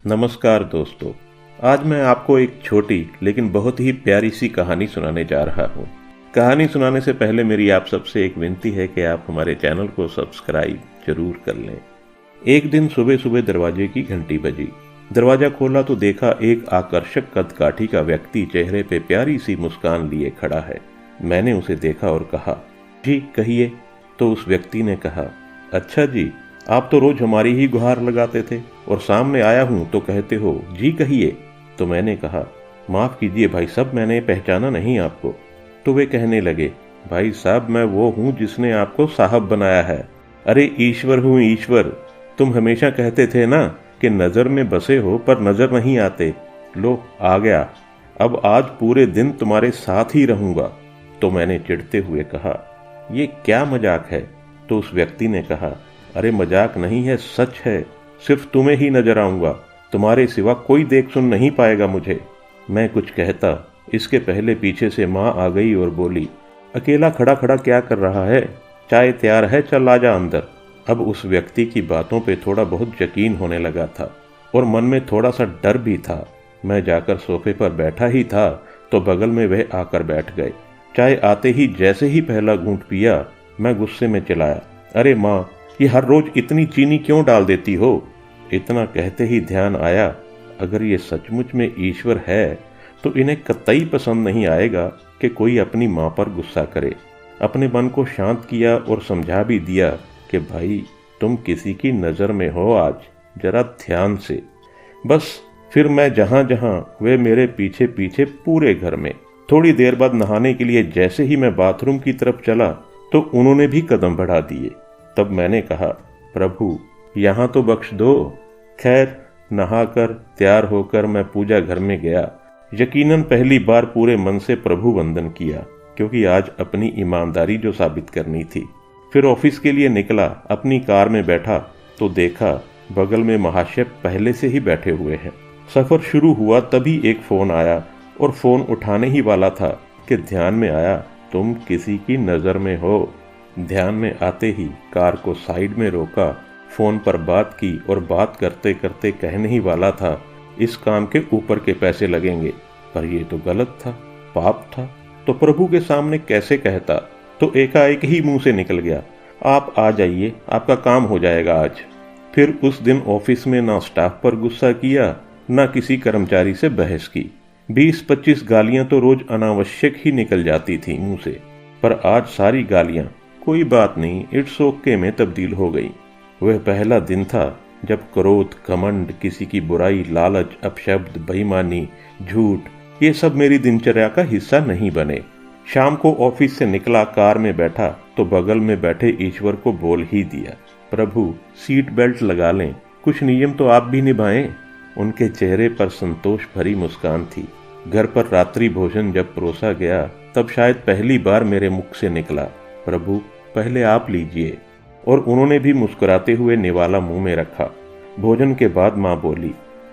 नमस्कार दोस्तों। आज मैं आपको एक छोटी लेकिन बहुत ही प्यारी सी कहानी सुनाने जा रहा हूँ। कहानी सुनाने से पहले मेरी आप सबसे एक विनती है कि आप हमारे चैनल को सब्सक्राइब जरूर कर लें। एक दिन सुबह सुबह दरवाजे की घंटी बजी। दरवाजा खोला तो देखा एक आकर्षक कदकाठी का व्यक्ति चेहरे पे प्यारी सी मुस्कान लिए खड़ा है। मैंने उसे देखा और कहा, जी कहिए। तो उस व्यक्ति ने कहा, अच्छा जी, आप तो रोज हमारी ही गुहार लगाते थे और सामने आया हूं तो कहते हो जी कहिए। तो मैंने कहा, माफ कीजिए भाई साहब, मैंने पहचाना नहीं आपको। तो वे कहने लगे, भाई साहब मैं वो हूं जिसने आपको साहब बनाया है। अरे ईश्वर हूं ईश्वर, तुम हमेशा कहते थे ना कि नजर में बसे हो पर नजर नहीं आते। लो आ गया, अब आज पूरे दिन तुम्हारे साथ ही रहूंगा। तो मैंने चिढ़ते हुए कहा, ये क्या मजाक है। तो उस व्यक्ति ने कहा, अरे मजाक नहीं है, सच है। सिर्फ तुम्हें ही नजर आऊंगा, तुम्हारे सिवा कोई देख सुन नहीं पाएगा मुझे। मैं कुछ कहता इसके पहले पीछे से माँ आ गई और बोली, अकेला खड़ा खड़ा क्या कर रहा है, चाय तैयार है, चल आजा अंदर। अब उस व्यक्ति की बातों पे थोड़ा बहुत यकीन होने लगा था और मन में थोड़ा सा डर भी था। मैं जाकर सोफे पर बैठा ही था तो बगल में वह आकर बैठ गए। चाय आते ही जैसे ही पहला घूंट पिया, मैं गुस्से में चिल्लाया, अरे माँ, ये हर रोज इतनी चीनी क्यों डाल देती हो। इतना कहते ही ध्यान आया, अगर ये सचमुच में ईश्वर है तो इन्हें कतई पसंद नहीं आएगा कि कोई अपनी माँ पर गुस्सा करे। अपने मन को शांत किया और समझा भी दिया कि भाई तुम किसी की नज़र में हो आज, जरा ध्यान से। बस फिर मैं जहाँ जहाँ वे मेरे पीछे पीछे पूरे घर में। थोड़ी देर बाद नहाने के लिए जैसे ही मैं बाथरूम की तरफ चला तो उन्होंने भी कदम बढ़ा दिए। तब मैंने कहा, प्रभु यहाँ तो बख्श दो। खैर नहाकर तैयार होकर मैं पूजा घर में गया। यकीनन पहली बार पूरे मन से प्रभु वंदन किया, क्योंकि आज अपनी ईमानदारी जो साबित करनी थी। फिर ऑफिस के लिए निकला। अपनी कार में बैठा तो देखा बगल में महाशय पहले से ही बैठे हुए हैं। सफर शुरू हुआ तभी एक फोन आया और फोन उठाने ही वाला था कि ध्यान में आया, तुम किसी की नजर में हो। ध्यान में आते ही कार को साइड में रोका, फोन पर बात की और बात करते करते कहने ही वाला था, इस काम के ऊपर के पैसे लगेंगे। पर ये तो गलत था, पाप था, तो प्रभु के सामने कैसे कहता। तो एकाएक ही मुंह से निकल गया, आप आ जाइए, आपका काम हो जाएगा आज। फिर उस दिन ऑफिस में ना स्टाफ पर गुस्सा किया, ना किसी कर्मचारी से बहस की। 20-25 गालियां तो रोज अनावश्यक ही निकल जाती थी मुंह से, पर आज सारी गालियां कोई बात नहीं, इट्स ओके में तब्दील हो गई। वह पहला दिन था जब क्रोध, घमंड, किसी की बुराई, लालच, अपशब्द, बेईमानी, झूठ, ये सब मेरी दिनचर्या का हिस्सा नहीं बने। शाम को ऑफिस से निकला, कार में बैठा तो बगल में बैठे ईश्वर को बोल ही दिया, प्रभु सीट बेल्ट लगा लें, कुछ नियम तो आप भी निभाएं। उनके चेहरे पर संतोष भरी मुस्कान थी। घर पर रात्रि भोजन जब परोसा गया तब शायद पहली बार मेरे मुख से निकला, प्रभु पहले आप लीजिए। और उन्होंने भी मुस्कुराते हुए निवाला मुंह में रखा। भोजन के बाद माँ बोली,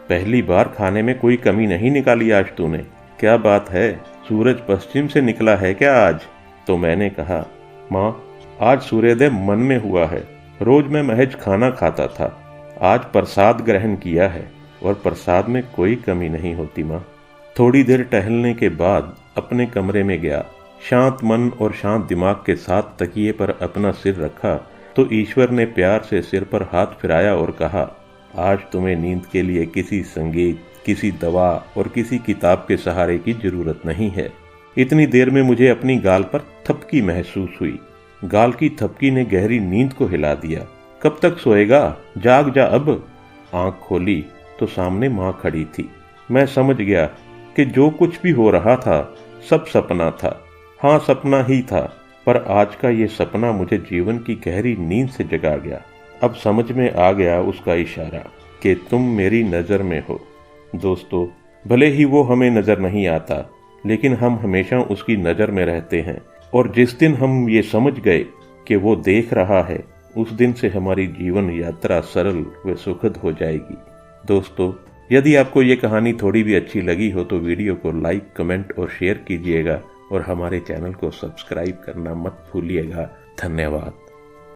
पहली बार खाने में कोई कमी नहीं निकाली आज तूने, क्या बात है, सूरज पश्चिम से निकला है क्या आज। तो मैंने कहा, माँ आज सूर्योदय मन में हुआ है, रोज मैं महज खाना खाता था, आज प्रसाद ग्रहण किया है और प्रसाद में कोई कमी नहीं होती माँ। थोड़ी देर टहलने के बाद अपने कमरे में गया। शांत मन और शांत दिमाग के साथ तकिए पर अपना सिर रखा तो ईश्वर ने प्यार से सिर पर हाथ फिराया और कहा, आज तुम्हें नींद के लिए किसी संगीत, किसी दवा और किसी किताब के सहारे की जरूरत नहीं है। इतनी देर में मुझे अपनी गाल पर थपकी महसूस हुई। गाल की थपकी ने गहरी नींद को हिला दिया। कब तक सोएगा, जाग जा अब। आंख खोली तो सामने माँ खड़ी थी। मैं समझ गया कि जो कुछ भी हो रहा था सब सपना था। हाँ सपना ही था, पर आज का ये सपना मुझे जीवन की गहरी नींद से जगा गया। अब समझ में आ गया उसका इशारा कि तुम मेरी नज़र में हो। दोस्तों, भले ही वो हमें नज़र नहीं आता, लेकिन हम हमेशा उसकी नज़र में रहते हैं। और जिस दिन हम ये समझ गए कि वो देख रहा है, उस दिन से हमारी जीवन यात्रा सरल व सुखद हो जाएगी। दोस्तों, यदि आपको ये कहानी थोड़ी भी अच्छी लगी हो तो वीडियो को लाइक, कमेंट और शेयर कीजिएगा और हमारे चैनल को सब्सक्राइब करना मत भूलिएगा। धन्यवाद।